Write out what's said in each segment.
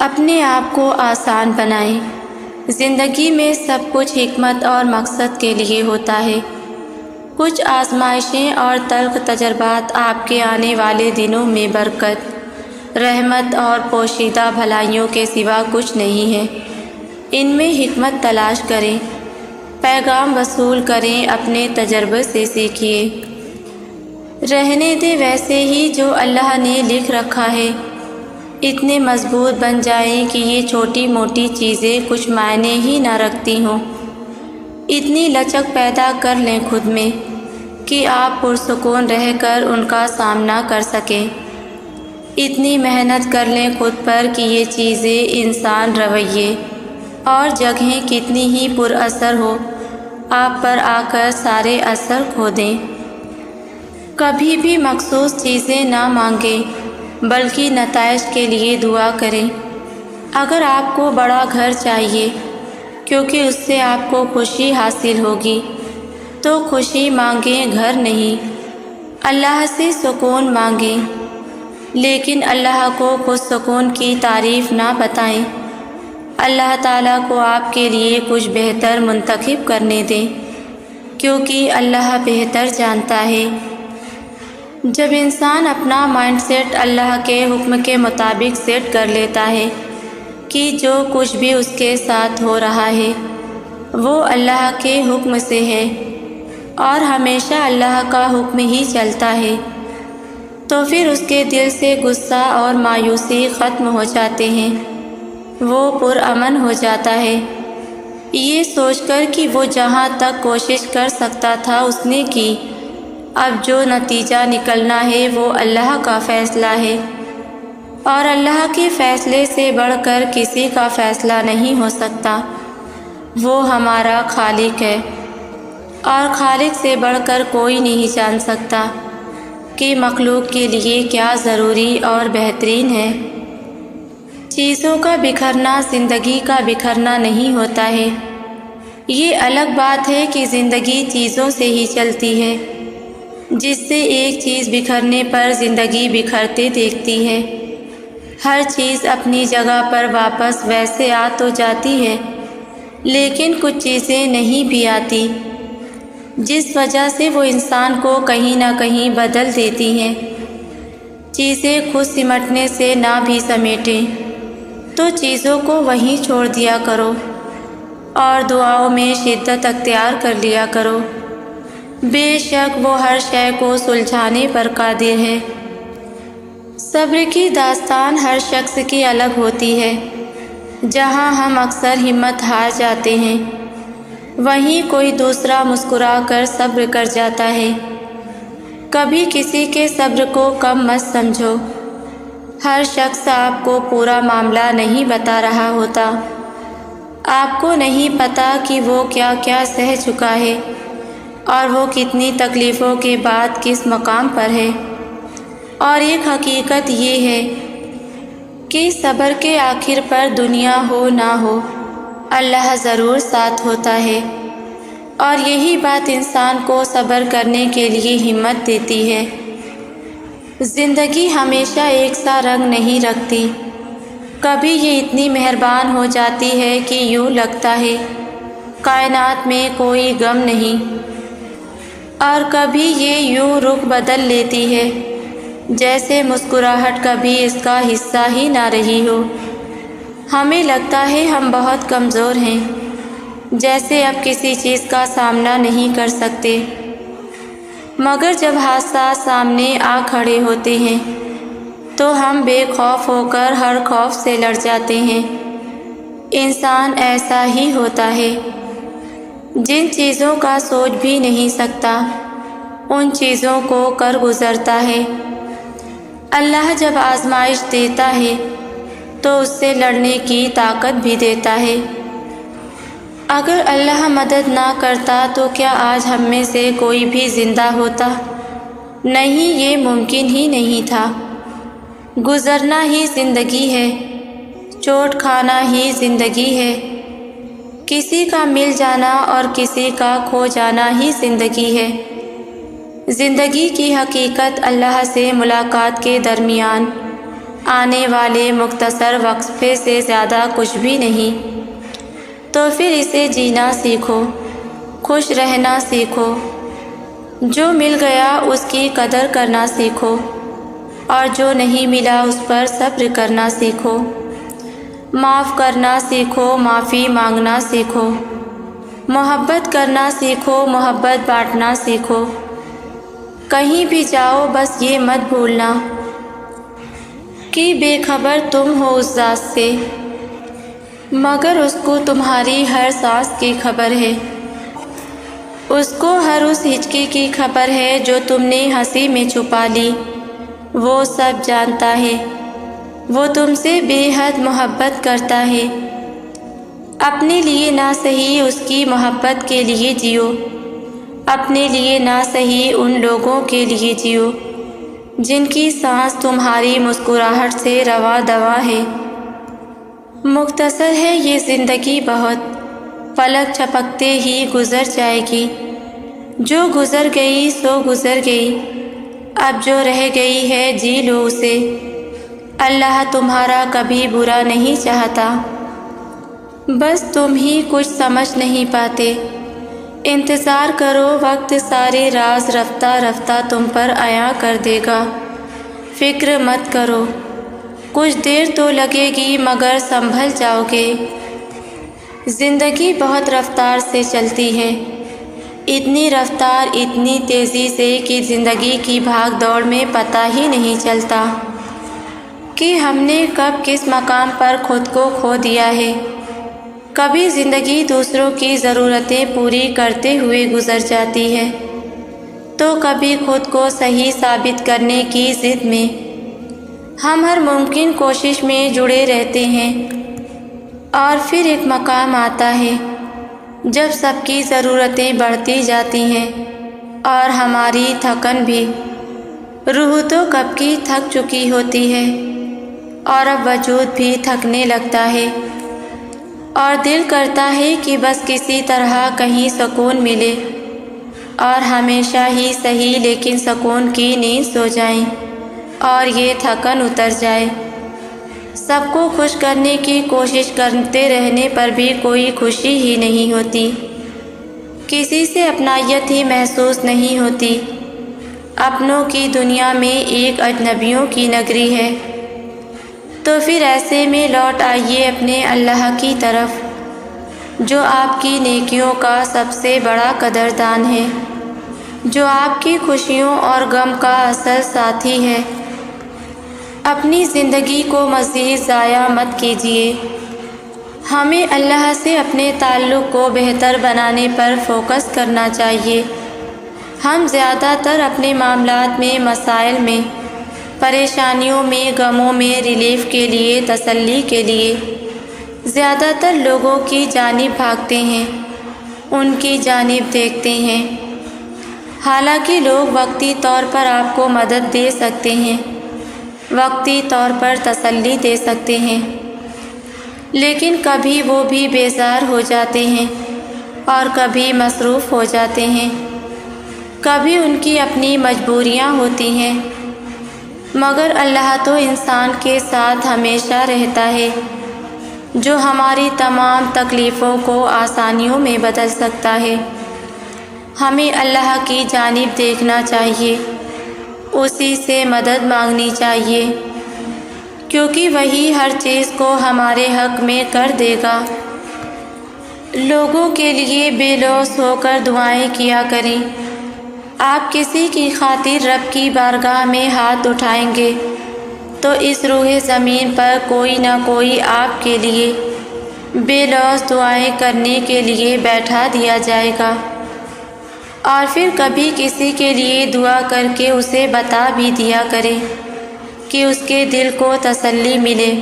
اپنے آپ کو آسان بنائیں۔ زندگی میں سب کچھ حکمت اور مقصد کے لیے ہوتا ہے۔ کچھ آزمائشیں اور تلخ تجربات آپ کے آنے والے دنوں میں برکت، رحمت اور پوشیدہ بھلائیوں کے سوا کچھ نہیں ہے۔ ان میں حکمت تلاش کریں، پیغام وصول کریں، اپنے تجربے سے سیکھیے۔ رہنے دیں ویسے ہی جو اللہ نے لکھ رکھا ہے۔ اتنے مضبوط بن جائیں کہ یہ چھوٹی موٹی چیزیں کچھ معنی ہی نہ رکھتی ہوں۔ اتنی لچک پیدا کر لیں خود میں کہ آپ پرسکون رہ کر ان کا سامنا کر سکیں۔ اتنی محنت کر لیں خود پر کہ یہ چیزیں، انسان، رویے اور جگہیں کتنی ہی پر اثر ہو، آپ پر آ کر سارے اثر کھو دیں۔ کبھی بھی مخصوص چیزیں نہ مانگیں، بلکہ نتائج کے لیے دعا کریں۔ اگر آپ کو بڑا گھر چاہیے کیونکہ اس سے آپ کو خوشی حاصل ہوگی، تو خوشی مانگیں، گھر نہیں۔ اللہ سے سکون مانگیں، لیکن اللہ کو خود سکون کی تعریف نہ بتائیں۔ اللہ تعالیٰ کو آپ کے لیے کچھ بہتر منتخب کرنے دیں، کیونکہ اللہ بہتر جانتا ہے۔ جب انسان اپنا مائنڈ سیٹ اللہ کے حکم کے مطابق سیٹ کر لیتا ہے کہ جو کچھ بھی اس کے ساتھ ہو رہا ہے وہ اللہ کے حکم سے ہے اور ہمیشہ اللہ کا حکم ہی چلتا ہے، تو پھر اس کے دل سے غصہ اور مایوسی ختم ہو جاتے ہیں، وہ پرامن ہو جاتا ہے، یہ سوچ کر کہ وہ جہاں تک کوشش کر سکتا تھا اس نے کی، اب جو نتیجہ نکلنا ہے وہ اللہ کا فیصلہ ہے، اور اللہ کے فیصلے سے بڑھ کر کسی کا فیصلہ نہیں ہو سکتا۔ وہ ہمارا خالق ہے، اور خالق سے بڑھ کر کوئی نہیں جان سکتا کہ مخلوق کے لیے کیا ضروری اور بہترین ہے۔ چیزوں کا بکھرنا زندگی کا بکھرنا نہیں ہوتا ہے۔ یہ الگ بات ہے کہ زندگی چیزوں سے ہی چلتی ہے، جس سے ایک چیز بکھرنے پر زندگی بکھرتے دیکھتی ہے۔ ہر چیز اپنی جگہ پر واپس ویسے آ تو جاتی ہے، لیکن کچھ چیزیں نہیں بھی آتی، جس وجہ سے وہ انسان کو کہیں نہ کہیں بدل دیتی ہیں۔ چیزیں خود سمٹنے سے نہ بھی سمیٹیں تو چیزوں کو وہیں چھوڑ دیا کرو اور دعاؤں میں شدت اختیار کر لیا کرو۔ بے شک وہ ہر شے کو سلجھانے پر قادر ہے۔ صبر کی داستان ہر شخص کی الگ ہوتی ہے۔ جہاں ہم اکثر ہمت ہار جاتے ہیں، وہیں کوئی دوسرا مسکرا کر صبر کر جاتا ہے۔ کبھی کسی کے صبر کو کم مت سمجھو۔ ہر شخص آپ کو پورا معاملہ نہیں بتا رہا ہوتا۔ آپ کو نہیں پتہ کہ وہ کیا کیا سہ چکا ہے اور وہ کتنی تکلیفوں کے بعد کس مقام پر ہے۔ اور ایک حقیقت یہ ہے کہ صبر کے آخر پر دنیا ہو نہ ہو، اللہ ضرور ساتھ ہوتا ہے، اور یہی بات انسان کو صبر کرنے کے لیے ہمت دیتی ہے۔ زندگی ہمیشہ ایک سا رنگ نہیں رکھتی۔ کبھی یہ اتنی مہربان ہو جاتی ہے کہ یوں لگتا ہے کائنات میں کوئی غم نہیں، اور کبھی یہ یوں رخ بدل لیتی ہے جیسے مسکراہٹ کبھی اس کا حصہ ہی نہ رہی ہو۔ ہمیں لگتا ہے ہم بہت کمزور ہیں، جیسے اب کسی چیز کا سامنا نہیں کر سکتے، مگر جب حادثات سامنے آ کھڑے ہوتے ہیں تو ہم بے خوف ہو کر ہر خوف سے لڑ جاتے ہیں۔ انسان ایسا ہی ہوتا ہے، جن چیزوں کا سوچ بھی نہیں سکتا ان چیزوں کو کر گزرتا ہے۔ اللہ جب آزمائش دیتا ہے تو اس سے لڑنے کی طاقت بھی دیتا ہے۔ اگر اللہ مدد نہ کرتا تو کیا آج ہم میں سے کوئی بھی زندہ ہوتا؟ نہیں، یہ ممکن ہی نہیں تھا۔ گزرنا ہی زندگی ہے، چوٹ کھانا ہی زندگی ہے، کسی کا مل جانا اور کسی کا کھو جانا ہی زندگی ہے۔ زندگی کی حقیقت اللہ سے ملاقات کے درمیان آنے والے مختصر وقفے سے زیادہ کچھ بھی نہیں، تو پھر اسے جینا سیکھو، خوش رہنا سیکھو، جو مل گیا اس کی قدر کرنا سیکھو، اور جو نہیں ملا اس پر صبر کرنا سیکھو، معاف کرنا سیکھو، معافی مانگنا سیکھو، محبت کرنا سیکھو، محبت بانٹنا سیکھو۔ کہیں بھی جاؤ بس یہ مت بھولنا کہ بے خبر تم ہو اس ذات سے، مگر اس کو تمہاری ہر سانس کی خبر ہے، اس کو ہر اس ہچکی کی خبر ہے جو تم نے ہنسی میں چھپا لی، وہ سب جانتا ہے، وہ تم سے بے حد محبت کرتا ہے۔ اپنے لیے نہ صحیح اس کی محبت کے لیے جیو، اپنے لیے نہ صحیح ان لوگوں کے لیے جیو جن کی سانس تمہاری مسکراہٹ سے رواں دواں ہے۔ مختصر ہے یہ زندگی بہت، پلک جھپکتے ہی گزر جائے گی، جو گزر گئی سو گزر گئی، اب جو رہ گئی ہے جی لو اسے، اللہ تمہارا کبھی برا نہیں چاہتا، بس تم ہی کچھ سمجھ نہیں پاتے۔ انتظار کرو، وقت سارے راز رفتہ رفتہ تم پر عیاں کر دے گا، فکر مت کرو، کچھ دیر تو لگے گی مگر سنبھل جاؤ گے۔ زندگی بہت رفتار سے چلتی ہے، اتنی رفتار اتنی تیزی سے کہ زندگی کی بھاگ دوڑ میں پتہ ہی نہیں چلتا کہ ہم نے کب کس مقام پر خود کو کھو دیا ہے۔ کبھی زندگی دوسروں کی ضرورتیں پوری کرتے ہوئے گزر جاتی ہے، تو کبھی خود کو صحیح ثابت کرنے کی ضد میں ہم ہر ممکن کوشش میں جڑے رہتے ہیں، اور پھر ایک مقام آتا ہے جب سب کی ضرورتیں بڑھتی جاتی ہیں اور ہماری تھکن بھی، روح تو کب کی تھک چکی ہوتی ہے اور اب وجود بھی تھکنے لگتا ہے، اور دل کرتا ہے کہ بس کسی طرح کہیں سکون ملے اور ہمیشہ ہی صحیح لیکن سکون کی نیند سو جائیں اور یہ تھکن اتر جائے۔ سب کو خوش کرنے کی کوشش کرتے رہنے پر بھی کوئی خوشی ہی نہیں ہوتی، کسی سے اپنائیت ہی محسوس نہیں ہوتی، اپنوں کی دنیا میں ایک اجنبیوں کی نگری ہے۔ تو پھر ایسے میں لوٹ آئیے اپنے اللہ کی طرف، جو آپ کی نیکیوں کا سب سے بڑا قدردان ہے، جو آپ کی خوشیوں اور غم کا اصل ساتھی ہے۔ اپنی زندگی کو مزید ضائع مت کیجیے، ہمیں اللہ سے اپنے تعلق کو بہتر بنانے پر فوکس کرنا چاہیے۔ ہم زیادہ تر اپنے معاملات میں، مسائل میں، پریشانیوں میں، غموں میں ریلیف کے لیے، تسلی کے لیے زیادہ تر لوگوں کی جانب بھاگتے ہیں، ان کی جانب دیکھتے ہیں، حالانکہ لوگ وقتی طور پر آپ کو مدد دے سکتے ہیں، وقتی طور پر تسلی دے سکتے ہیں، لیکن کبھی وہ بھی بیزار ہو جاتے ہیں اور کبھی مصروف ہو جاتے ہیں، کبھی ان کی اپنی مجبوریاں ہوتی ہیں، مگر اللہ تو انسان کے ساتھ ہمیشہ رہتا ہے، جو ہماری تمام تکلیفوں کو آسانیوں میں بدل سکتا ہے۔ ہمیں اللہ کی جانب دیکھنا چاہیے، اسی سے مدد مانگنی چاہیے، کیونکہ وہی ہر چیز کو ہمارے حق میں کر دے گا۔ لوگوں کے لیے بے لوث ہو کر دعائیں کیا کریں۔ آپ کسی کی خاطر رب کی بارگاہ میں ہاتھ اٹھائیں گے تو اس روح زمین پر کوئی نہ کوئی آپ کے لیے بے لوث دعائیں کرنے کے لیے بیٹھا دیا جائے گا، اور پھر کبھی کسی کے لیے دعا کر کے اسے بتا بھی دیا کریں کہ اس کے دل کو تسلی ملے۔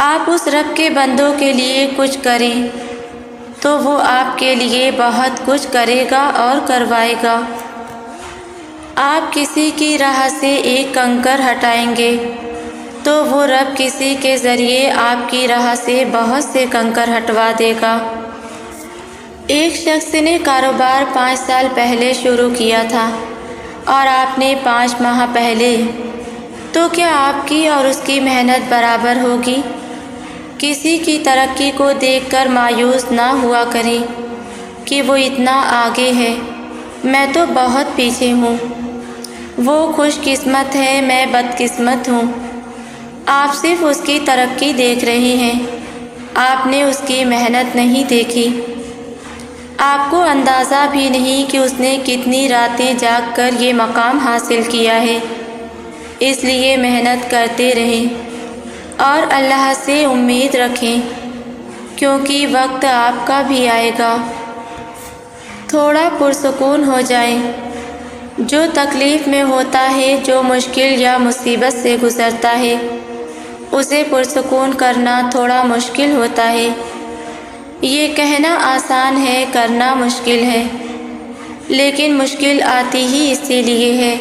آپ اس رب کے بندوں کے لیے کچھ کریں تو وہ آپ کے لیے بہت کچھ کرے گا اور کروائے گا۔ آپ کسی کی راہ سے ایک کنکر ہٹائیں گے تو وہ رب کسی کے ذریعے آپ کی راہ سے بہت سے کنکر ہٹوا دے گا۔ ایک شخص نے کاروبار 5 سال پہلے شروع کیا تھا اور آپ نے 5 ماہ پہلے تو کیا آپ کی اور اس کی محنت برابر ہوگی؟ کسی کی ترقی کو دیکھ کر مایوس نہ ہوا کریں کہ وہ اتنا آگے ہے، میں تو بہت پیچھے ہوں۔ وہ خوش قسمت ہے، میں بدقسمت ہوں۔ آپ صرف اس کی ترقی دیکھ رہے ہیں، آپ نے اس کی محنت نہیں دیکھی۔ آپ کو اندازہ بھی نہیں کہ اس نے کتنی راتیں جاگ کر یہ مقام حاصل کیا ہے۔ اس لیے محنت کرتے رہیں اور اللہ سے امید رکھیں، کیونکہ وقت آپ کا بھی آئے گا۔ تھوڑا پرسکون ہو جائیں۔ جو تکلیف میں ہوتا ہے، جو مشکل یا مصیبت سے گزرتا ہے، اسے پرسکون کرنا تھوڑا مشکل ہوتا ہے۔ یہ کہنا آسان ہے، کرنا مشکل ہے، لیکن مشکل آتی ہی اسی لیے ہے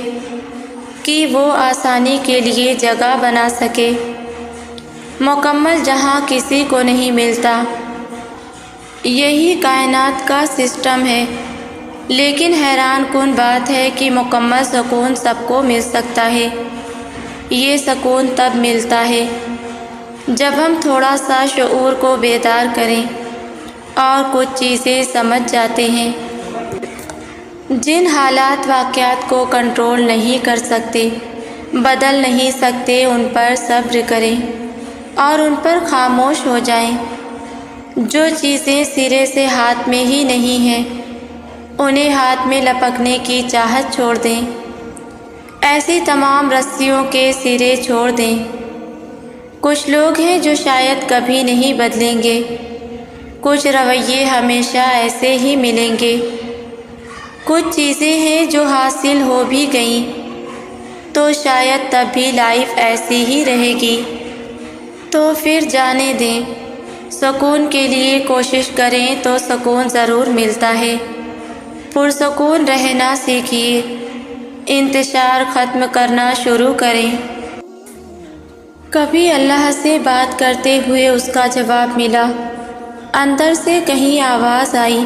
کہ وہ آسانی کے لیے جگہ بنا سکے۔ مکمل جہاں کسی کو نہیں ملتا۔ یہی کائنات کا سسٹم ہے، لیکن حیران کن بات ہے کہ مکمل سکون سب کو مل سکتا ہے۔ یہ سکون تب ملتا ہے جب ہم تھوڑا سا شعور کو بیدار کریں اور کچھ چیزیں سمجھ جاتے ہیں۔ جن حالات واقعات کو کنٹرول نہیں کر سکتے، بدل نہیں سکتے، ان پر صبر کریں اور ان پر خاموش ہو جائیں۔ جو چیزیں سرے سے ہاتھ میں ہی نہیں ہیں، انہیں ہاتھ میں لپکنے کی چاہت چھوڑ دیں۔ ایسی تمام رسیوں کے سرے چھوڑ دیں۔ کچھ لوگ ہیں جو شاید کبھی نہیں بدلیں گے، کچھ رویے ہمیشہ ایسے ہی ملیں گے، کچھ چیزیں ہیں جو حاصل ہو بھی گئیں تو شاید تب بھی لائف ایسی ہی رہے گی۔ تو پھر جانے دیں۔ سکون کے لیے کوشش کریں تو سکون ضرور ملتا ہے۔ پرسکون رہنا سیکھیے، انتشار ختم کرنا شروع کریں۔ کبھی اللہ سے بات کرتے ہوئے اس کا جواب ملا، اندر سے کہیں آواز آئی۔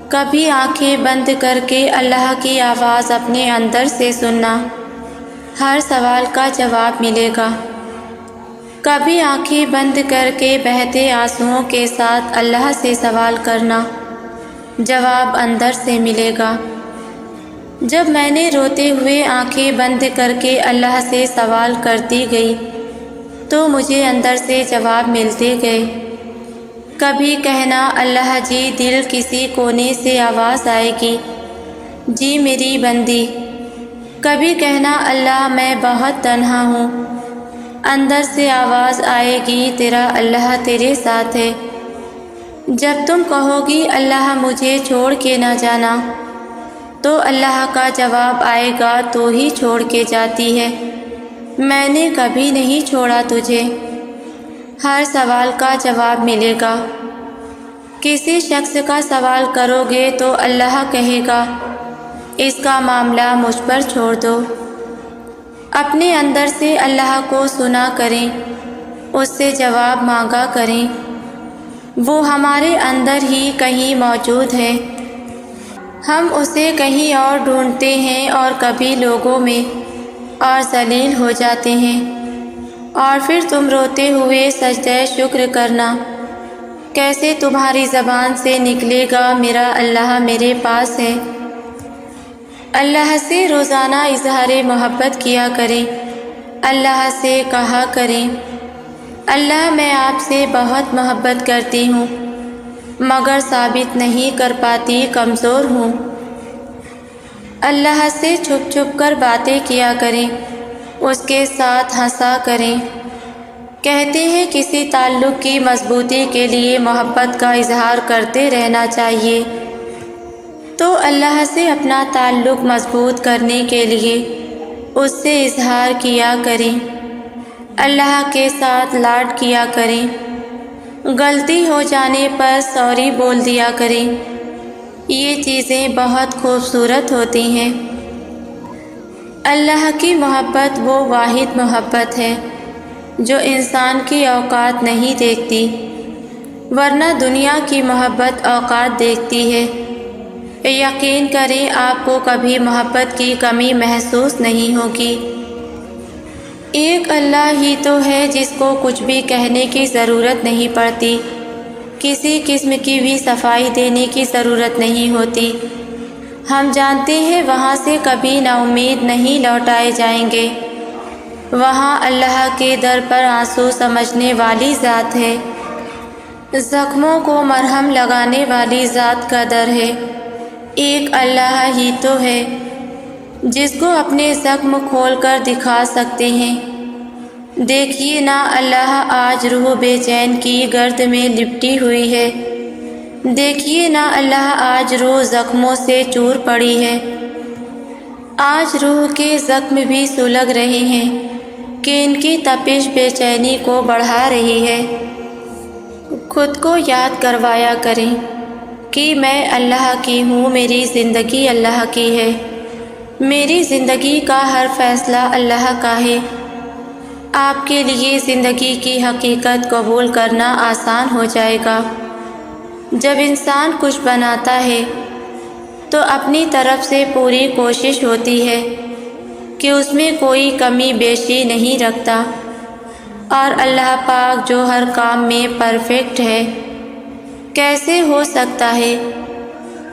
کبھی آنکھیں بند کر کے اللہ کی آواز اپنے اندر سے سننا، ہر سوال کا جواب ملے گا۔ کبھی آنکھیں بند کر کے بہتے آنسوؤں کے ساتھ اللہ سے سوال کرنا، جواب اندر سے ملے گا۔ جب میں نے روتے ہوئے آنکھیں بند کر کے اللہ سے سوال کرتی گئی تو مجھے اندر سے جواب ملتے گئے۔ کبھی کہنا، اللہ جی، دل کسی کونے سے آواز آئے گی، جی میری بندی۔ کبھی کہنا، اللہ میں بہت تنہا ہوں، اندر سے آواز آئے گی، تیرا اللہ تیرے ساتھ ہے۔ جب تم کہو گی اللہ مجھے چھوڑ کے نہ جانا، تو اللہ کا جواب آئے گا، تو ہی چھوڑ کے جاتی ہے، میں نے کبھی نہیں چھوڑا تجھے۔ ہر سوال کا جواب ملے گا۔ کسی شخص کا سوال کرو گے تو اللہ کہے گا، اس کا معاملہ مجھ پر چھوڑ دو۔ اپنے اندر سے اللہ کو سنا کریں، اس سے جواب مانگا کریں۔ وہ ہمارے اندر ہی کہیں موجود ہے، ہم اسے کہیں اور ڈھونڈتے ہیں اور کبھی لوگوں میں اور ذلیل ہو جاتے ہیں۔ اور پھر تم روتے ہوئے سجدہ شکر کرنا، کیسے تمہاری زبان سے نکلے گا، میرا اللہ میرے پاس ہے۔ اللہ سے روزانہ اظہار محبت کیا کریں، اللہ سے کہا کریں، اللہ میں آپ سے بہت محبت کرتی ہوں، مگر ثابت نہیں کر پاتی، کمزور ہوں۔ اللہ سے چھپ چھپ کر باتیں کیا کریں، اس کے ساتھ ہنسا کریں۔ کہتے ہیں کسی تعلق کی مضبوطی کے لیے محبت کا اظہار کرتے رہنا چاہیے، تو اللہ سے اپنا تعلق مضبوط کرنے کے لیے اس سے اظہار کیا کریں، اللہ کے ساتھ لاڈ کیا کریں، غلطی ہو جانے پر سوری بول دیا کریں۔ یہ چیزیں بہت خوبصورت ہوتی ہیں۔ اللہ کی محبت وہ واحد محبت ہے جو انسان کی اوقات نہیں دیکھتی، ورنہ دنیا کی محبت اوقات دیکھتی ہے۔ یقین کریں آپ کو کبھی محبت کی کمی محسوس نہیں ہوگی۔ ایک اللہ ہی تو ہے جس کو کچھ بھی کہنے کی ضرورت نہیں پڑتی، کسی قسم کی بھی صفائی دینے کی ضرورت نہیں ہوتی۔ ہم جانتے ہیں وہاں سے کبھی نا امید نہیں لوٹائے جائیں گے۔ وہاں اللہ کے در پر آنسو سمجھنے والی ذات ہے، زخموں کو مرہم لگانے والی ذات کا در ہے۔ ایک اللہ ہی تو ہے جس کو اپنے زخم کھول کر دکھا سکتے ہیں۔ دیکھیے نا اللہ آج روح بے چین کی گرد میں لپٹی ہوئی ہے، دیکھیے نا اللہ آج روح زخموں سے چور پڑی ہے۔ آج روح کے زخم بھی سلگ رہے ہیں کہ ان کی تپش بے چینی کو بڑھا رہی ہے۔ خود کو یاد کروایا کریں کہ میں اللہ کی ہوں، میری زندگی اللہ کی ہے، میری زندگی کا ہر فیصلہ اللہ کا ہے۔ آپ کے لیے زندگی کی حقیقت قبول کرنا آسان ہو جائے گا۔ جب انسان کچھ بناتا ہے تو اپنی طرف سے پوری کوشش ہوتی ہے کہ اس میں کوئی کمی بیشی نہیں رکھتا، اور اللہ پاک جو ہر کام میں پرفیکٹ ہے، کیسے ہو سکتا ہے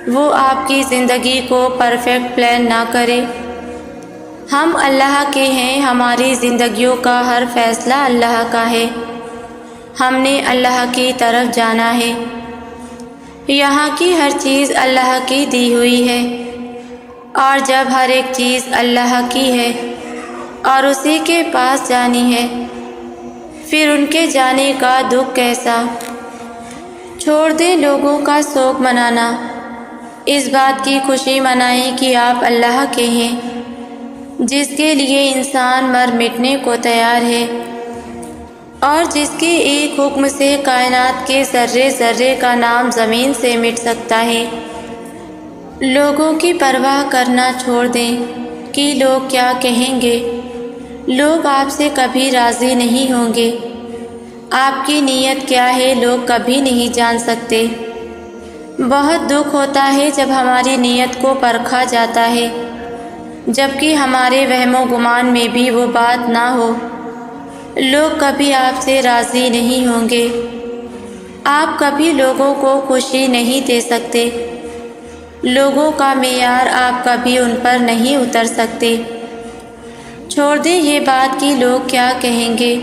وہ آپ کی زندگی کو پرفیکٹ پلان نہ کرے؟ ہم اللہ کے ہیں، ہماری زندگیوں کا ہر فیصلہ اللہ کا ہے، ہم نے اللہ کی طرف جانا ہے۔ یہاں کی ہر چیز اللہ کی دی ہوئی ہے، اور جب ہر ایک چیز اللہ کی ہے اور اسی کے پاس جانی ہے، پھر ان کے جانے کا دکھ کیسا؟ چھوڑ دیں لوگوں کا شوق منانا، اس بات کی خوشی منائیں کہ آپ اللہ کے ہیں، جس کے لیے انسان مر مٹنے کو تیار ہے، اور جس کے ایک حکم سے کائنات کے ذرے ذرے کا نام زمین سے مٹ سکتا ہے۔ لوگوں کی پرواہ کرنا چھوڑ دیں کہ لوگ کیا کہیں گے۔ لوگ آپ سے کبھی راضی نہیں ہوں گے، آپ کی نیت کیا ہے لوگ کبھی نہیں جان سکتے۔ بہت دکھ ہوتا ہے جب ہماری نیت کو پرکھا جاتا ہے، جبکہ ہمارے وہم و گمان میں بھی وہ بات نہ ہو۔ لوگ کبھی آپ سے راضی نہیں ہوں گے، آپ کبھی لوگوں کو خوشی نہیں دے سکتے، لوگوں کا معیار آپ کبھی ان پر نہیں اتر سکتے۔ چھوڑ دیں یہ بات کہ لوگ کیا کہیں گے،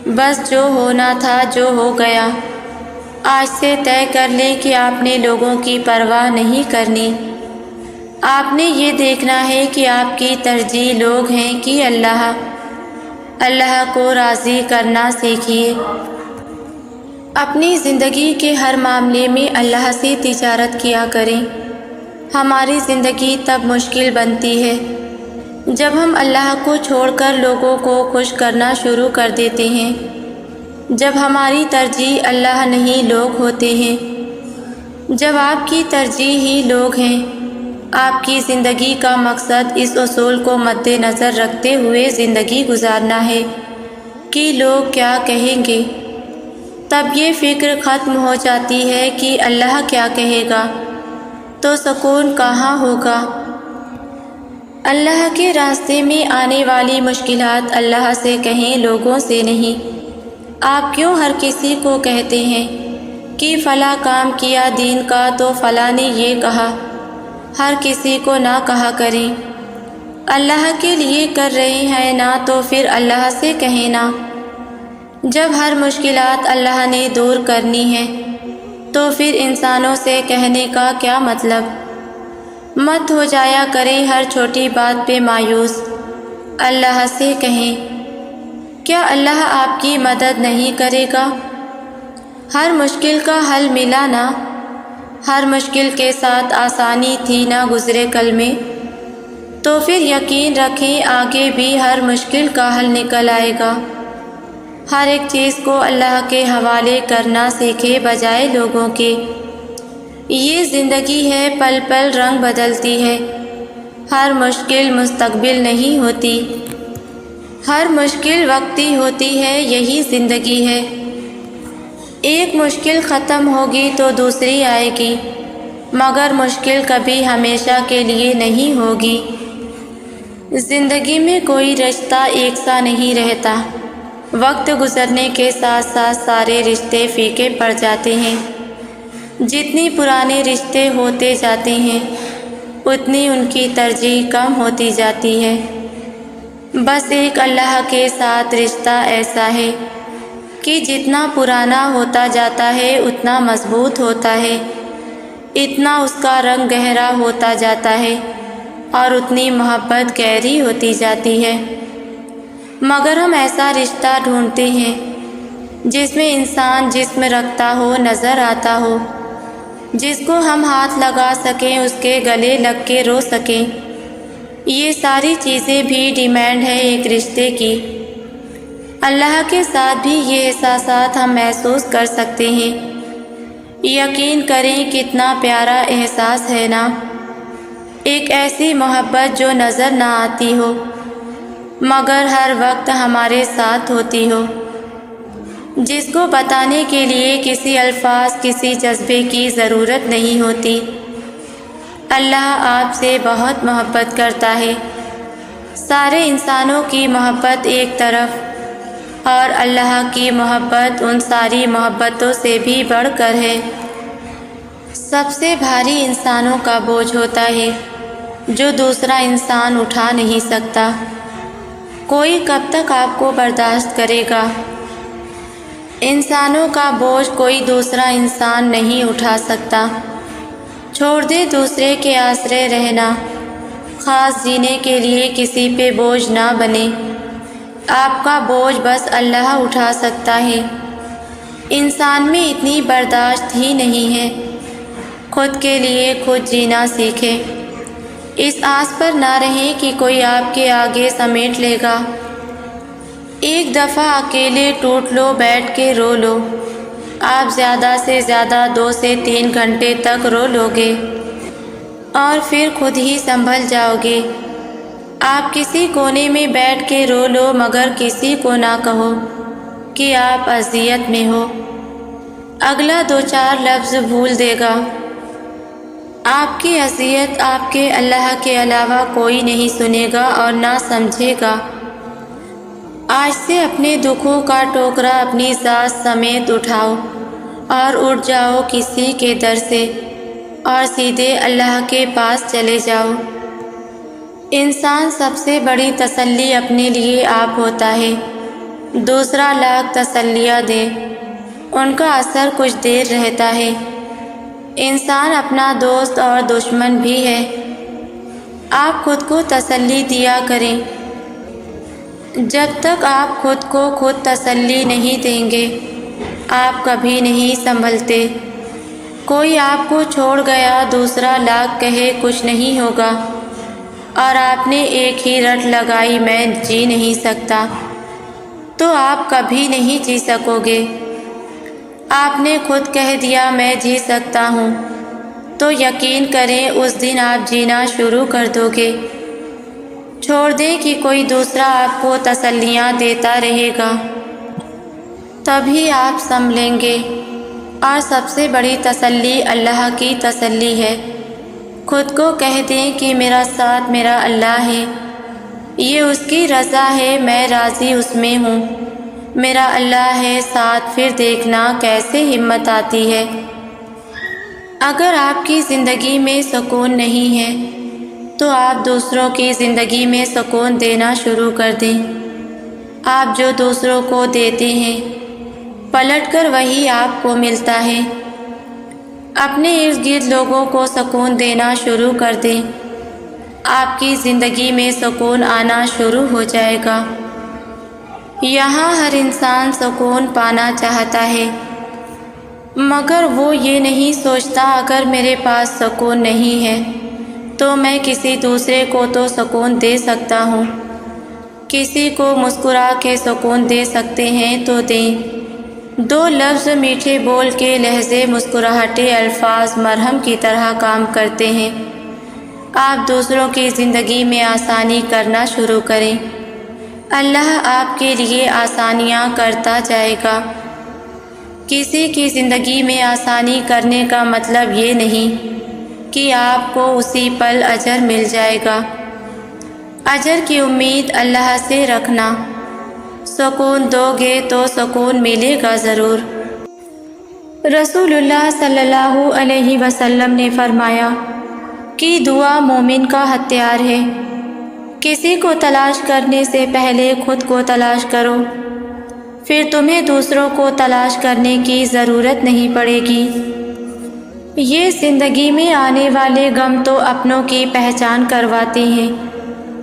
بس جو ہونا تھا جو ہو گیا۔ آج سے طے کر لیں کہ آپ نے لوگوں کی پرواہ نہیں کرنی، آپ نے یہ دیکھنا ہے کہ آپ کی ترجیح لوگ ہیں کہ اللہ۔ اللہ کو راضی کرنا سیکھیے۔ اپنی زندگی کے ہر معاملے میں اللہ سے تجارت کیا کریں۔ ہماری زندگی تب مشکل بنتی ہے جب ہم اللہ کو چھوڑ کر لوگوں کو خوش کرنا شروع کر دیتے ہیں، جب ہماری ترجیح اللہ نہیں لوگ ہوتے ہیں۔ جب آپ کی ترجیح ہی لوگ ہیں، آپ کی زندگی کا مقصد اس اصول کو مد نظر رکھتے ہوئے زندگی گزارنا ہے کہ لوگ کیا کہیں گے۔ تب یہ فکر ختم ہو جاتی ہے کہ اللہ کیا کہے گا، تو سکون کہاں ہوگا۔ اللہ کے راستے میں آنے والی مشکلات اللہ سے کہیں، لوگوں سے نہیں۔ آپ کیوں ہر کسی کو کہتے ہیں کہ فلاں کام کیا دین کا تو فلاں نے یہ کہا؟ ہر کسی کو نہ کہا کریں۔ اللہ کے لیے کر رہے ہیں نا تو پھر اللہ سے کہیں نا۔ جب ہر مشکلات اللہ نے دور کرنی ہے تو پھر انسانوں سے کہنے کا کیا مطلب؟ مت ہو جایا کریں ہر چھوٹی بات پہ مایوس، اللہ سے کہیں۔ کیا اللہ آپ کی مدد نہیں کرے گا؟ ہر مشکل کا حل ملا نا، ہر مشکل کے ساتھ آسانی تھی نہ گزرے کل میں، تو پھر یقین رکھیں آگے بھی ہر مشکل کا حل نکل آئے گا۔ ہر ایک چیز کو اللہ کے حوالے کرنا سیکھے بجائے لوگوں کے۔ یہ زندگی ہے، پل پل رنگ بدلتی ہے، ہر مشکل مستقبل نہیں ہوتی، ہر مشکل وقتی ہوتی ہے، یہی زندگی ہے۔ ایک مشکل ختم ہوگی تو دوسری آئے گی، مگر مشکل کبھی ہمیشہ کے لیے نہیں ہوگی۔ زندگی میں کوئی رشتہ ایک سا نہیں رہتا۔ وقت گزرنے کے ساتھ ساتھ سارے رشتے پھیکے پڑ جاتے ہیں۔ جتنی پرانے رشتے ہوتے جاتے ہیں اتنی ان کی ترجیح کم ہوتی جاتی ہے۔ بس ایک اللہ کے ساتھ رشتہ ایسا ہے کہ جتنا پرانا ہوتا جاتا ہے اتنا مضبوط ہوتا ہے، اتنا اس کا رنگ گہرا ہوتا جاتا ہے اور اتنی محبت گہری ہوتی جاتی ہے۔ مگر ہم ایسا رشتہ ڈھونڈتے ہیں جس میں انسان جسم رکھتا ہو، نظر آتا ہو، جس کو ہم ہاتھ لگا سکیں، اس کے گلے لگ کے رو سکیں۔ یہ ساری چیزیں بھی ڈیمانڈ ہے ایک رشتے کی۔ اللہ کے ساتھ بھی یہ احساسات ہم محسوس کر سکتے ہیں۔ یقین کریں کتنا پیارا احساس ہے نا، ایک ایسی محبت جو نظر نہ آتی ہو مگر ہر وقت ہمارے ساتھ ہوتی ہو، جس کو بتانے کے لیے کسی الفاظ، کسی جذبے کی ضرورت نہیں ہوتی۔ اللہ آپ سے بہت محبت کرتا ہے۔ سارے انسانوں کی محبت ایک طرف اور اللہ کی محبت ان ساری محبتوں سے بھی بڑھ کر ہے۔ سب سے بھاری انسانوں کا بوجھ ہوتا ہے جو دوسرا انسان اٹھا نہیں سکتا۔ کوئی کب تک آپ کو برداشت کرے گا؟ انسانوں کا بوجھ کوئی دوسرا انسان نہیں اٹھا سکتا۔ چھوڑ دے دوسرے کے آسرے رہنا، خاص جینے کے لیے کسی پہ بوجھ نہ بنے۔ آپ کا بوجھ بس اللہ اٹھا سکتا ہے۔ انسان میں اتنی برداشت ہی نہیں ہے۔ خود کے لیے خود جینا سیکھیں۔ اس آس پر نہ رہیں کہ کوئی آپ کے آگے سمیٹ لے گا۔ ایک دفعہ اکیلے ٹوٹ لو، بیٹھ کے رو لو۔ آپ زیادہ سے زیادہ 2 سے 3 گھنٹے تک رو لو گے اور پھر خود ہی سنبھل جاؤ گے۔ آپ کسی کونے میں بیٹھ کے رو لو مگر کسی کو نہ کہو کہ آپ اذیت میں ہو۔ اگلا 2-4 لفظ بھول دے گا۔ آپ کی اذیت آپ کے اللہ کے علاوہ کوئی نہیں سنے گا اور نہ سمجھے گا۔ آج سے اپنے دکھوں کا ٹوکرا اپنی ذات سمیت اٹھاؤ اور اٹھ جاؤ کسی کے در سے اور سیدھے اللہ کے پاس چلے جاؤ۔ انسان سب سے بڑی تسلی اپنے لیے آپ ہوتا ہے۔ دوسرا لاکھ تسلیاں دے، ان کا اثر کچھ دیر رہتا ہے۔ انسان اپنا دوست اور دشمن بھی ہے۔ آپ خود کو تسلی دیا کریں۔ جب تک آپ خود کو خود تسلی نہیں دیں گے آپ کبھی نہیں سنبھلتے۔ کوئی آپ کو چھوڑ گیا، دوسرا لاکھ کہے کچھ نہیں ہوگا اور آپ نے ایک ہی رٹ لگائی میں جی نہیں سکتا، تو آپ کبھی نہیں جی سکو گے۔ آپ نے خود کہہ دیا میں جی سکتا ہوں، تو یقین کریں اس دن آپ جینا شروع کر دو گے۔ چھوڑ دیں کہ کوئی دوسرا آپ کو تسلیاں دیتا رہے گا، تبھی آپ سنبھلیں گے۔ اور سب سے بڑی تسلی اللہ کی تسلی ہے۔ خود کو کہہ دیں کہ میرا ساتھ میرا اللہ ہے، یہ اس کی رضا ہے، میں راضی اس میں ہوں۔ میرا اللہ ہے ساتھ، پھر دیکھنا کیسے ہمت آتی ہے۔ اگر آپ کی زندگی میں سکون نہیں ہے تو آپ دوسروں کی زندگی میں سکون دینا شروع کر دیں۔ آپ جو دوسروں کو دیتے ہیں پلٹ کر وہی آپ کو ملتا ہے۔ اپنے ارد گرد لوگوں کو سکون دینا شروع کر دیں، آپ کی زندگی میں سکون آنا شروع ہو جائے گا۔ یہاں ہر انسان سکون پانا چاہتا ہے مگر وہ یہ نہیں سوچتا اگر میرے پاس سکون نہیں ہے تو میں کسی دوسرے کو تو سکون دے سکتا ہوں۔ کسی کو مسکرا کے سکون دے سکتے ہیں تو دیں۔ 2 لفظ میٹھے بول کے لہجے، مسکراہٹے الفاظ مرہم کی طرح کام کرتے ہیں۔ آپ دوسروں کی زندگی میں آسانی کرنا شروع کریں، اللہ آپ کے لیے آسانیاں کرتا جائے گا۔ کسی کی زندگی میں آسانی کرنے کا مطلب یہ نہیں کہ آپ کو اسی پل اجر مل جائے گا۔ اجر کی امید اللہ سے رکھنا، سکون دو گے تو سکون ملے گا ضرور۔ رسول اللہ صلی اللہ علیہ وسلم نے فرمایا کہ دعا مومن کا ہتھیار ہے۔ کسی کو تلاش کرنے سے پہلے خود کو تلاش کرو، پھر تمہیں دوسروں کو تلاش کرنے کی ضرورت نہیں پڑے گی۔ یہ زندگی میں آنے والے غم تو اپنوں کی پہچان کرواتے ہیں۔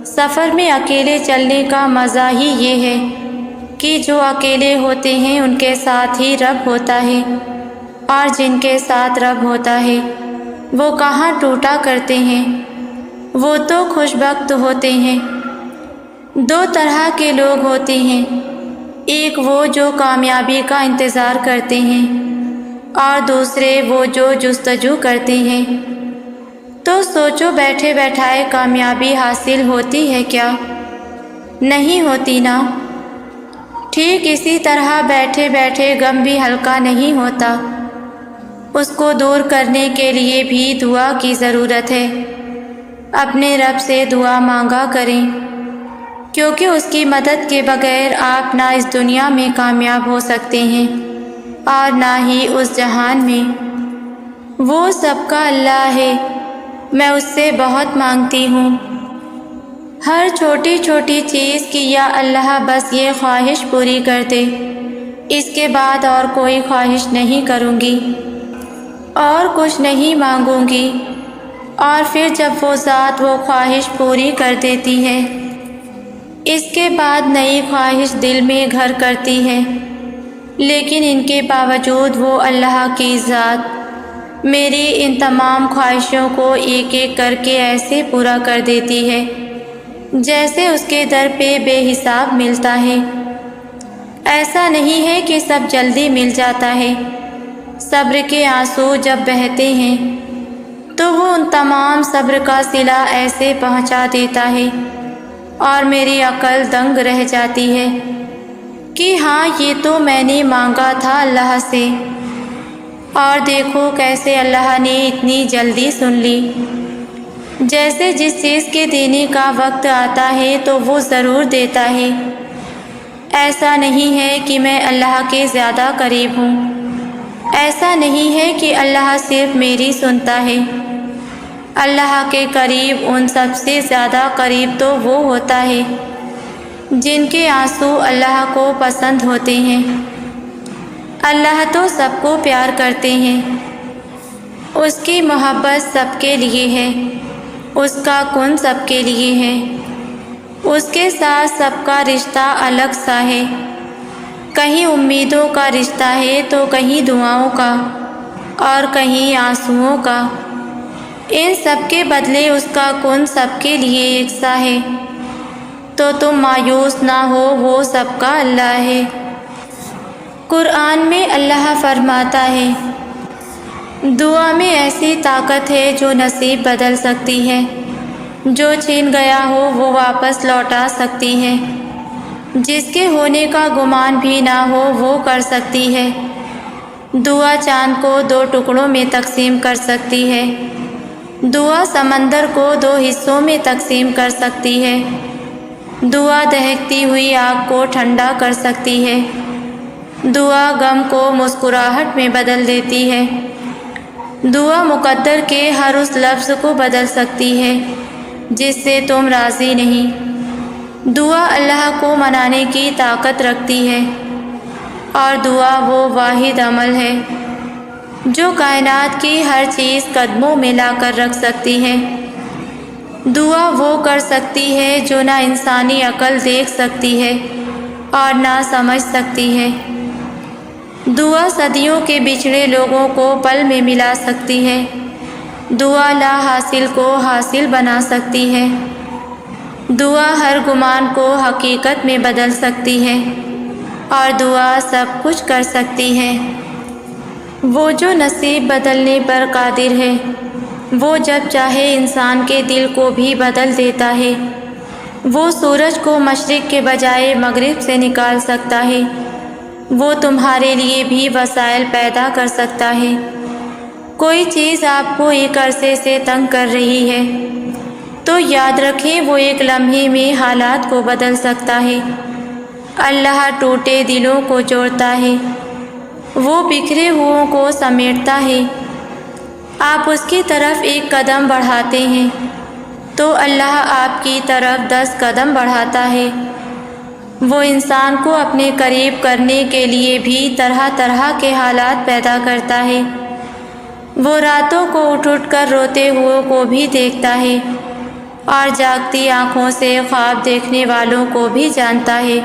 سفر میں اکیلے چلنے کا مزہ ہی یہ ہے کہ جو اکیلے ہوتے ہیں ان کے ساتھ ہی رب ہوتا ہے، اور جن کے ساتھ رب ہوتا ہے وہ کہاں ٹوٹا کرتے ہیں، وہ تو خوش بخت ہوتے ہیں۔ دو طرح کے لوگ ہوتے ہیں، ایک وہ جو کامیابی کا انتظار کرتے ہیں، اور دوسرے وہ جو جستجو کرتے ہیں۔ تو سوچو بیٹھے بیٹھائے کامیابی حاصل ہوتی ہے کیا؟ نہیں ہوتی نا۔ ٹھیک اسی طرح بیٹھے بیٹھے غم بھی ہلکا نہیں ہوتا، اس کو دور کرنے کے لیے بھی دعا کی ضرورت ہے۔ اپنے رب سے دعا مانگا کریں، کیونکہ اس کی مدد کے بغیر آپ نہ اس دنیا میں کامیاب ہو سکتے ہیں اور نہ ہی اس جہان میں۔ وہ سب کا اللہ ہے، میں اس سے بہت مانگتی ہوں ہر چھوٹی چھوٹی چیز کی، یا اللہ بس یہ خواہش پوری کر دے، اس کے بعد اور کوئی خواہش نہیں کروں گی اور کچھ نہیں مانگوں گی۔ اور پھر جب وہ ذات وہ خواہش پوری کر دیتی ہے، اس کے بعد نئی خواہش دل میں گھر کرتی ہے، لیکن ان کے باوجود وہ اللہ کی ذات میری ان تمام خواہشوں کو ایک ایک کر کے ایسے پورا کر دیتی ہے جیسے اس کے در پہ بے حساب ملتا ہے۔ ایسا نہیں ہے کہ سب جلدی مل جاتا ہے، صبر کے آنسو جب بہتے ہیں تو وہ ان تمام صبر کا صلہ ایسے پہنچا دیتا ہے، اور میری عقل دنگ رہ جاتی ہے کہ ہاں یہ تو میں نے مانگا تھا اللہ سے، اور دیکھو کیسے اللہ نے اتنی جلدی سن لی۔ جیسے جس چیز کے دینے کا وقت آتا ہے تو وہ ضرور دیتا ہے۔ ایسا نہیں ہے کہ میں اللہ کے زیادہ قریب ہوں، ایسا نہیں ہے کہ اللہ صرف میری سنتا ہے۔ اللہ کے قریب ان سب سے زیادہ قریب تو وہ ہوتا ہے جن کے آنسو اللہ کو پسند ہوتے ہیں۔ اللہ تو سب کو پیار کرتے ہیں، اس کی محبت سب کے لیے ہے، اس کا کن سب کے لیے ہے، اس کے ساتھ سب کا رشتہ الگ سا ہے، کہیں امیدوں کا رشتہ ہے تو کہیں دعاؤں کا اور کہیں آنسوؤں کا۔ ان سب کے بدلے اس کا کن سب کے لیے یکساں ہے، تو تم مایوس نہ ہو، وہ سب کا اللہ ہے۔ قرآن میں اللہ فرماتا ہے، دعا میں ایسی طاقت ہے جو نصیب بدل سکتی ہے، جو چھین گیا ہو وہ واپس لوٹا سکتی ہے، جس کے ہونے کا گمان بھی نہ ہو وہ کر سکتی ہے۔ دعا چاند کو 2 ٹکڑوں میں تقسیم کر سکتی ہے، دعا سمندر کو 2 حصوں میں تقسیم کر سکتی ہے، دعا دہکتی ہوئی آگ کو ٹھنڈا کر سکتی ہے، دعا غم کو مسکراہٹ میں بدل دیتی ہے، دعا مقدر کے ہر اس لفظ کو بدل سکتی ہے جس سے تم راضی نہیں۔ دعا اللہ کو منانے کی طاقت رکھتی ہے، اور دعا وہ واحد عمل ہے جو کائنات کی ہر چیز قدموں میں لا کر رکھ سکتی ہے۔ دعا وہ کر سکتی ہے جو نہ انسانی عقل دیکھ سکتی ہے اور نہ سمجھ سکتی ہے۔ دعا صدیوں کے بچھڑے لوگوں کو پل میں ملا سکتی ہے، دعا لا حاصل کو حاصل بنا سکتی ہے، دعا ہر گمان کو حقیقت میں بدل سکتی ہے، اور دعا سب کچھ کر سکتی ہے۔ وہ جو نصیب بدلنے پر قادر ہے، وہ جب چاہے انسان کے دل کو بھی بدل دیتا ہے۔ وہ سورج کو مشرق کے بجائے مغرب سے نکال سکتا ہے، وہ تمہارے لیے بھی وسائل پیدا کر سکتا ہے۔ کوئی چیز آپ کو ایک عرصے سے تنگ کر رہی ہے، تو یاد رکھیں وہ ایک لمحے میں حالات کو بدل سکتا ہے۔ اللہ ٹوٹے دلوں کو جوڑتا ہے، وہ بکھرے ہوئوں کو سمیٹتا ہے۔ آپ اس کی طرف ایک قدم بڑھاتے ہیں تو اللہ آپ کی طرف 10 قدم بڑھاتا ہے۔ وہ انسان کو اپنے قریب کرنے کے لیے بھی طرح طرح کے حالات پیدا کرتا ہے۔ وہ راتوں کو اٹھ اٹھ کر روتے ہوئے کو بھی دیکھتا ہے اور جاگتی آنکھوں سے خواب دیکھنے والوں کو بھی جانتا ہے۔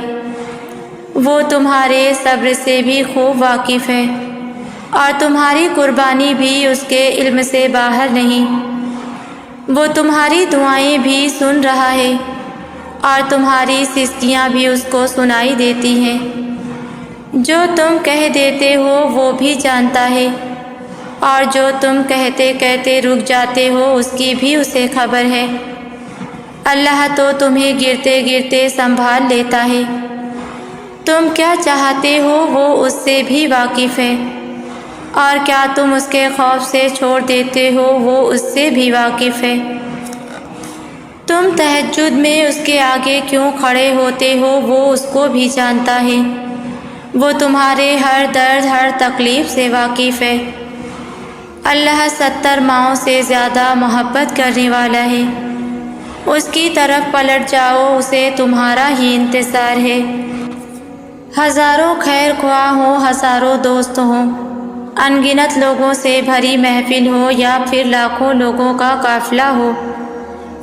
وہ تمہارے صبر سے بھی خوب واقف ہے اور تمہاری قربانی بھی اس کے علم سے باہر نہیں۔ وہ تمہاری دعائیں بھی سن رہا ہے اور تمہاری سستیاں بھی اس کو سنائی دیتی ہیں۔ جو تم کہہ دیتے ہو وہ بھی جانتا ہے، اور جو تم کہتے کہتے رک جاتے ہو اس کی بھی اسے خبر ہے۔ اللہ تو تمہیں گرتے گرتے سنبھال لیتا ہے۔ تم کیا چاہتے ہو وہ اس سے بھی واقف ہے، اور کیا تم اس کے خوف سے چھوڑ دیتے ہو وہ اس سے بھی واقف ہے۔ تم تہجد میں اس کے آگے کیوں کھڑے ہوتے ہو وہ اس کو بھی جانتا ہے۔ وہ تمہارے ہر درد ہر تکلیف سے واقف ہے۔ اللہ 70 ماؤں سے زیادہ محبت کرنے والا ہے۔ اس کی طرف پلٹ جاؤ، اسے تمہارا ہی انتظار ہے۔ ہزاروں خیر خواہ ہوں، ہزاروں دوست ہوں، ان گنت لوگوں سے بھری محفل ہو یا پھر لاکھوں لوگوں کا قافلہ ہو،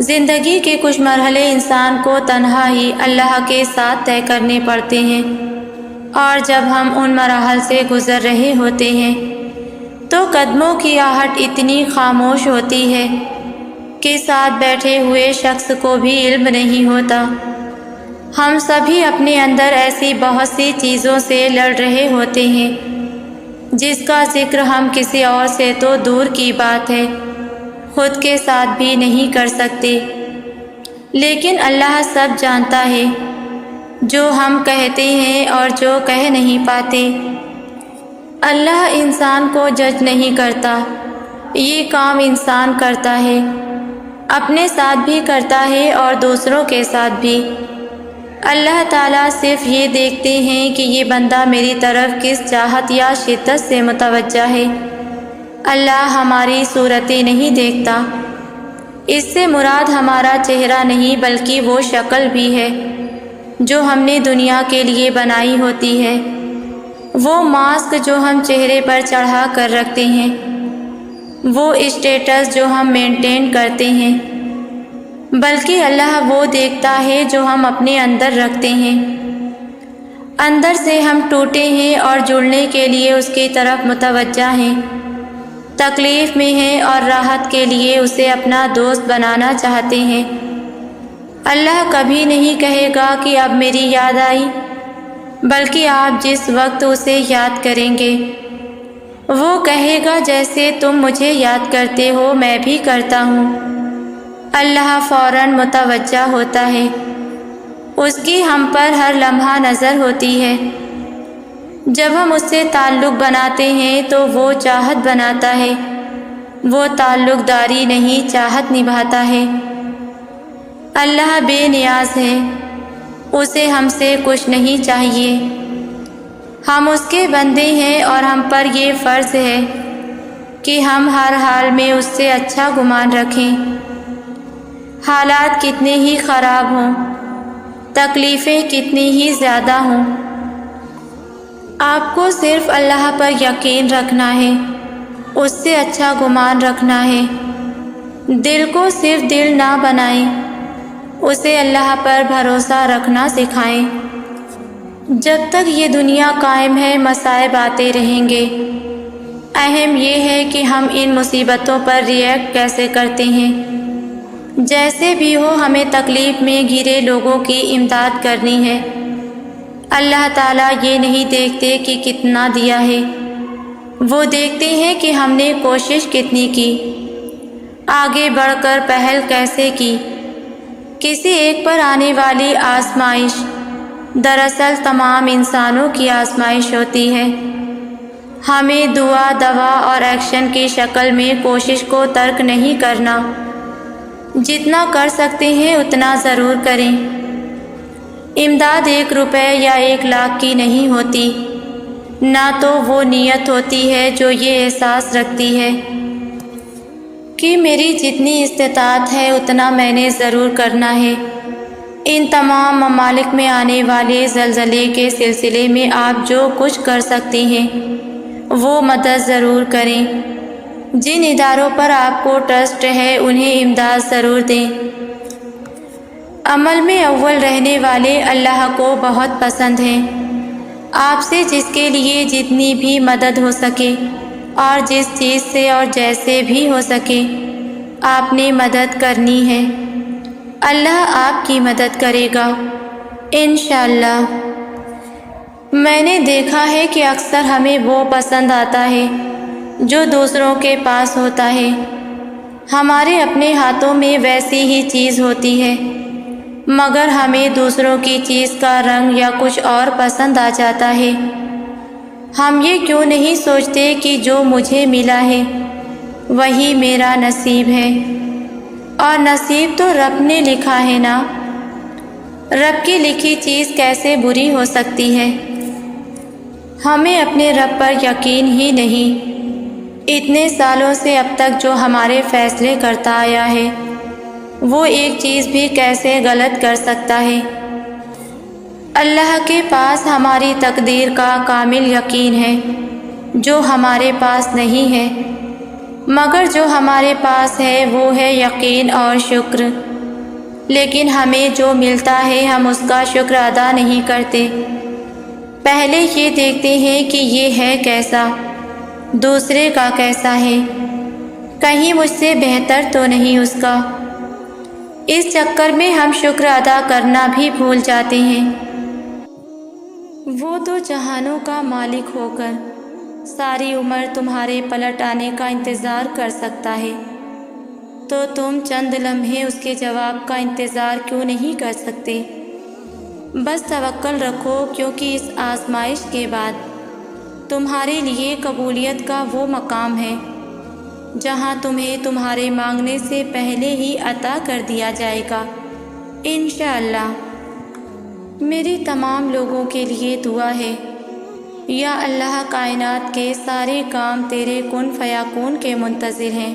زندگی کے کچھ مرحلے انسان کو تنہا ہی اللہ کے ساتھ طے کرنے پڑتے ہیں، اور جب ہم ان مراحل سے گزر رہے ہوتے ہیں تو قدموں کی آہٹ اتنی خاموش ہوتی ہے کہ ساتھ بیٹھے ہوئے شخص کو بھی علم نہیں ہوتا۔ ہم سبھی اپنے اندر ایسی بہت سی چیزوں سے لڑ رہے ہوتے ہیں جس کا ذکر ہم کسی اور سے تو دور کی بات ہے خود کے ساتھ بھی نہیں کر سکتے، لیکن اللہ سب جانتا ہے، جو ہم کہتے ہیں اور جو کہہ نہیں پاتے۔ اللہ انسان کو جج نہیں کرتا، یہ کام انسان کرتا ہے، اپنے ساتھ بھی کرتا ہے اور دوسروں کے ساتھ بھی۔ اللہ تعالیٰ صرف یہ دیکھتے ہیں کہ یہ بندہ میری طرف کس چاہت یا شدت سے متوجہ ہے۔ اللہ ہماری صورتیں نہیں دیکھتا، اس سے مراد ہمارا چہرہ نہیں بلکہ وہ شکل بھی ہے جو ہم نے دنیا کے لیے بنائی ہوتی ہے، وہ ماسک جو ہم چہرے پر چڑھا کر رکھتے ہیں، وہ اسٹیٹس جو ہم مینٹین کرتے ہیں، بلکہ اللہ وہ دیکھتا ہے جو ہم اپنے اندر رکھتے ہیں۔ اندر سے ہم ٹوٹے ہیں اور جڑنے کے لیے اس کی طرف متوجہ ہیں، تکلیف میں ہیں اور راحت کے لیے اسے اپنا دوست بنانا چاہتے ہیں۔ اللہ کبھی نہیں کہے گا کہ اب میری یاد آئی، بلکہ آپ جس وقت اسے یاد کریں گے وہ کہے گا جیسے تم مجھے یاد کرتے ہو میں بھی کرتا ہوں۔ اللہ فوراً متوجہ ہوتا ہے، اس کی ہم پر ہر لمحہ نظر ہوتی ہے۔ جب ہم اس سے تعلق بناتے ہیں تو وہ چاہت بناتا ہے، وہ تعلق داری نہیں چاہت نبھاتا ہے۔ اللہ بے نیاز ہے، اسے ہم سے کچھ نہیں چاہیے، ہم اس کے بندے ہیں اور ہم پر یہ فرض ہے کہ ہم ہر حال میں اس سے اچھا گمان رکھیں، حالات کتنے ہی خراب ہوں، تکلیفیں کتنی ہی زیادہ ہوں۔ آپ کو صرف اللہ پر یقین رکھنا ہے، اس سے اچھا گمان رکھنا ہے۔ دل کو صرف دل نہ بنائیں، اسے اللہ پر بھروسہ رکھنا سکھائیں۔ جب تک یہ دنیا قائم ہے مصائب آتے رہیں گے، اہم یہ ہے کہ ہم ان مصیبتوں پر ریئیکٹ کیسے کرتے ہیں۔ جیسے بھی ہو ہمیں تکلیف میں گھرے لوگوں کی امداد کرنی ہے۔ اللہ تعالیٰ یہ نہیں دیکھتے کہ کتنا دیا ہے، وہ دیکھتے ہیں کہ ہم نے کوشش کتنی کی، آگے بڑھ کر پہل کیسے کی۔ کسی ایک پر آنے والی آزمائش دراصل تمام انسانوں کی آزمائش ہوتی ہے۔ ہمیں دعا، دوا اور ایکشن کی شکل میں کوشش کو ترک نہیں کرنا۔ جتنا کر سکتے ہیں اتنا ضرور کریں۔ امداد 1 روپے یا 1 لاکھ کی نہیں ہوتی، نہ تو وہ نیت ہوتی ہے جو یہ احساس رکھتی ہے کہ میری جتنی استطاعت ہے اتنا میں نے ضرور کرنا ہے۔ ان تمام ممالک میں آنے والے زلزلے کے سلسلے میں آپ جو کچھ کر سکتے ہیں وہ مدد ضرور کریں۔ جن اداروں پر آپ کو ٹرسٹ ہے انہیں امداد ضرور دیں۔ عمل میں اول رہنے والے اللہ کو بہت پسند ہیں۔ آپ سے جس کے لیے جتنی بھی مدد ہو سکے اور جس چیز سے اور جیسے بھی ہو سکے آپ نے مدد کرنی ہے، اللہ آپ کی مدد کرے گا انشاءاللہ۔ میں نے دیکھا ہے کہ اکثر ہمیں وہ پسند آتا ہے جو دوسروں کے پاس ہوتا ہے، ہمارے اپنے ہاتھوں میں ویسی ہی چیز ہوتی ہے، مگر ہمیں دوسروں کی چیز کا رنگ یا کچھ اور پسند آ جاتا ہے۔ ہم یہ کیوں نہیں سوچتے کہ جو مجھے ملا ہے وہی میرا نصیب ہے، اور نصیب تو رب نے لکھا ہے نا، رب کی لکھی چیز کیسے بری ہو سکتی ہے۔ ہمیں اپنے رب پر یقین ہی نہیں، اتنے سالوں سے اب تک جو ہمارے فیصلے کرتا آیا ہے وہ ایک چیز بھی کیسے غلط کر سکتا ہے۔ اللہ کے پاس ہماری تقدیر کا کامل یقین ہے جو ہمارے پاس نہیں ہے، مگر جو ہمارے پاس ہے وہ ہے یقین اور شکر۔ لیکن ہمیں جو ملتا ہے ہم اس کا شکر ادا نہیں کرتے، پہلے یہ دیکھتے ہیں کہ یہ ہے کیسا، دوسرے کا کیسا ہے، کہیں مجھ سے بہتر تو نہیں اس کا۔ اس چکر میں ہم شکر ادا کرنا بھی بھول جاتے ہیں۔ وہ تو جہانوں کا مالک ہو کر ساری عمر تمہارے پلٹ آنے کا انتظار کر سکتا ہے، تو تم چند لمحے اس کے جواب کا انتظار کیوں نہیں کر سکتے؟ بس توکل رکھو، کیونکہ اس آزمائش کے بعد تمہارے لیے قبولیت کا وہ مقام ہے جہاں تمہیں تمہارے مانگنے سے پہلے ہی عطا کر دیا جائے گا انشاءاللہ۔ میری تمام لوگوں کے لیے دعا ہے، یا اللہ کائنات کے سارے کام تیرے کن فیکون کے منتظر ہیں۔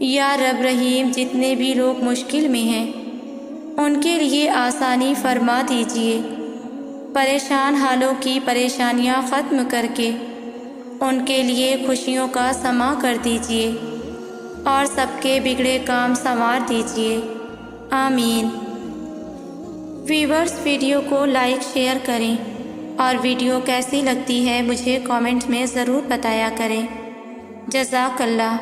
یا رب رحیم، جتنے بھی لوگ مشکل میں ہیں ان کے لیے آسانی فرما دیجیے، پریشان حالوں کی پریشانیاں ختم کر کے ان کے لیے خوشیوں کا سما کر دیجیے، اور سب کے بگڑے کام سنوار دیجیے، آمین۔ ویورز، ویڈیو کو لائک شیئر کریں اور ویڈیو کیسی لگتی ہے مجھے کامنٹ میں ضرور بتایا کریں۔ جزاک اللہ۔